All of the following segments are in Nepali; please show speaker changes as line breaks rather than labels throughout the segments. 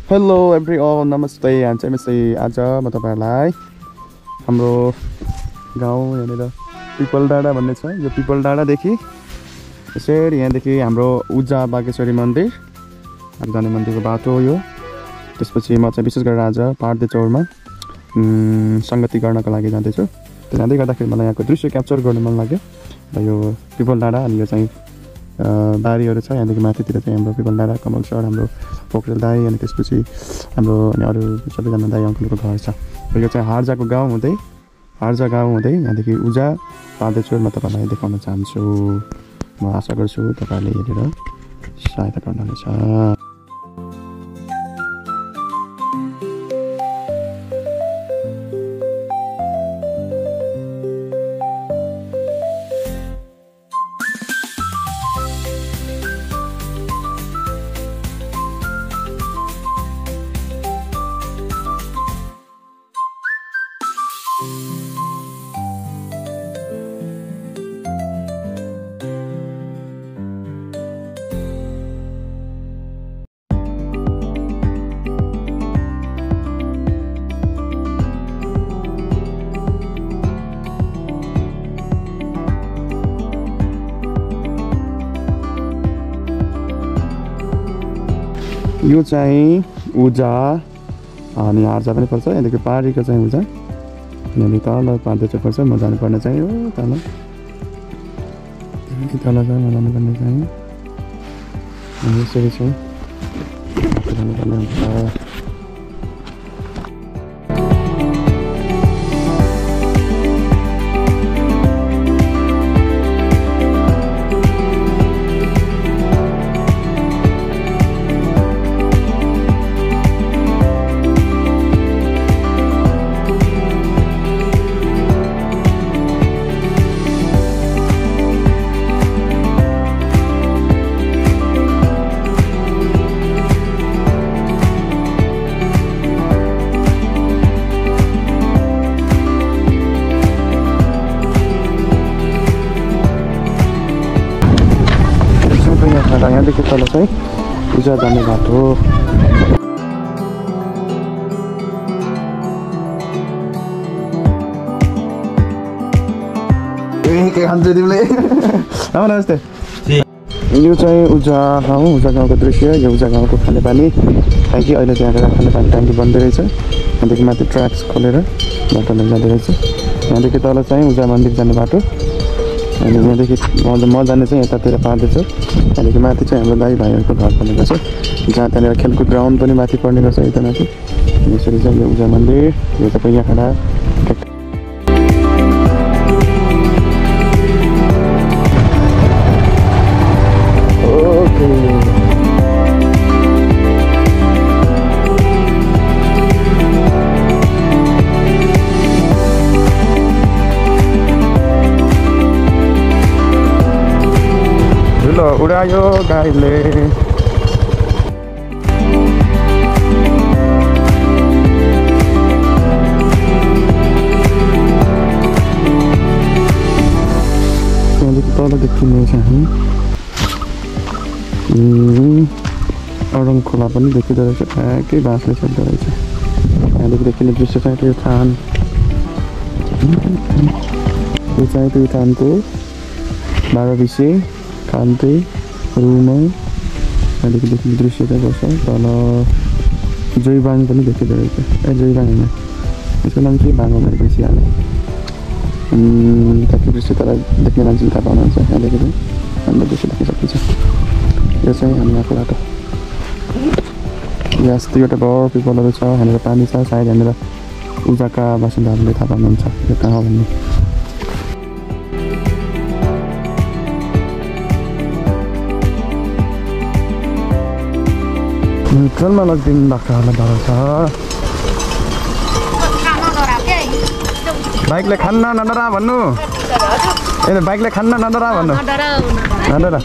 हेलो एभ्री अल नमस्ते नमस्ते आज म तपाईहरुलाई हाम्रो गाउँ यहाँनिर पिपल डाँडा भन्ने छ। यो पिपल डाँडादेखि यसरी यहाँदेखि हाम्रो उजा बागेश्वरी मन्दिर जाने मन्दिरको बाटो हो यो। त्यसपछि म चाहिँ विशेष गरेर आज पार्दे चौरमा संगति गर्नको लागि जाँदैछु। त्यो जाँदै गर्दाखेरि मलाई यहाँको दृश्य क्याप्चर गर्न मन लाग्यो र यो पिपल डाँडा अनि यो चाहिँ बारीहरू छ। यहाँदेखि माथितिर चाहिँ हाम्रो पिपल डाँडा कमल सर हाम्रो पोखरेल दाई अनि त्यसपछि हाम्रो अनि अरू सबैजना दाई अङ्कलको घर छ। र यो चाहिँ हार्जाको गाउँ हुँदै यहाँदेखि उजा पार्दे चौर म तपाईँलाई देखाउन चाहन्छु। म आशा गर्छु तपाईँले हेरेर सहायता गर्नुहुनेछ। यो चाहिँ उजा अनि हार्जा पनि पर्छ। यहाँदेखि पारीको चाहिँ उजा यहाँदेखि तल पार्दे चौर पर्छ। म जानुपर्ने चाहिँ हो तल तल चाहिँ म जानुपर्ने चाहिँ यसरी चाहिँ जानुपर्ने हुन्छ। यहाँदेखि तल चाहिँ उजा जाने बाटो। नमस्ते। यो चाहिँ उजा गाउँको दृश्य। यो उजा गाउँको खानेपानी ट्याङ्की अहिले त्यहाँबाट खानेपानी ट्याङ्की बन्दै रहेछ। यहाँदेखि माथि ट्र्याक्स खोलेर बाटोले जाँदो रहेछ। यहाँदेखि तल चाहिँ उजा मन्दिर जाने बाटो। अनि यहाँदेखि म जाने चाहिँ यतातिर पार्दे चौर। त्यहाँदेखि माथि चाहिँ हाम्रो दाइ भाइहरूको घर पर्ने गर्छ, जहाँ त्यहाँनिर खेलकुद ग्राउन्ड पनि माथि पर्ने गर्छ यता माथि। यसरी चाहिँ यो उजा मन्दिर यो तपाईँ यहाँ खडा उडायो गाईले। त्यहाँदेखि तल देखिने चाहिँ अरङ खोला पनि देखिँदो रहेछ। ठ्याक्कै बाँसले सक्दो रहेछ। त्यहाँदेखि देखिने दृश्य चाहिँ प्युठान। यो चाहिँ प्युठानको 12 बिसे कान्ते रुमा। त्यहाँदेखि देखिने दृश्य चाहिँ बस्छ। तल जयबाङ पनि देखिँदो रहेछ। जयबाङ होइन, यसको नाम चाहिँ बाङ भनेर बिर्सिहालेँ। त्यहाँको दृश्य तर देख्ने मान्छेले थाहा पाउनुहुन्छ। यहाँदेखि चाहिँ राम्रो दृश्य देख्न सकिन्छ। यो चाहिँ हामी यहाँको बाटो। यहाँ यस्तो एउटा बडो पिपलहरू छ। यहाँनिर पानी छ। सायद यहाँनिर उजाका बासिन्दाहरूले थाहा पाउनुहुन्छ यो कहाँ हो भन्ने। ट्रेनमा लगिदिनु बाख्राहरूलाई डर छ। बाइकले खान्न नडरा भन्नु। ए बाइकले खान्न नडरा भन्नु। नडरा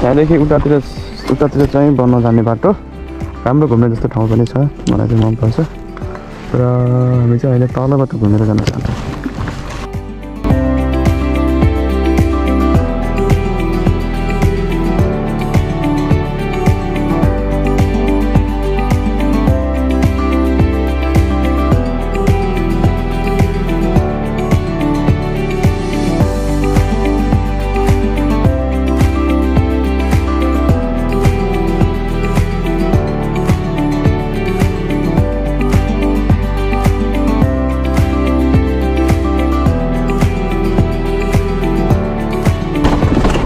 यहाँदेखि उतातिर चाहिँ बन्न जाने बाटो राम्रो घुम्ने जस्तो ठाउँ पनि छ मलाई चाहिँ मनपर्छ र हामी चाहिँ अहिले तलबाट घुमेर जान चाहन्छौँ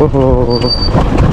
ओहो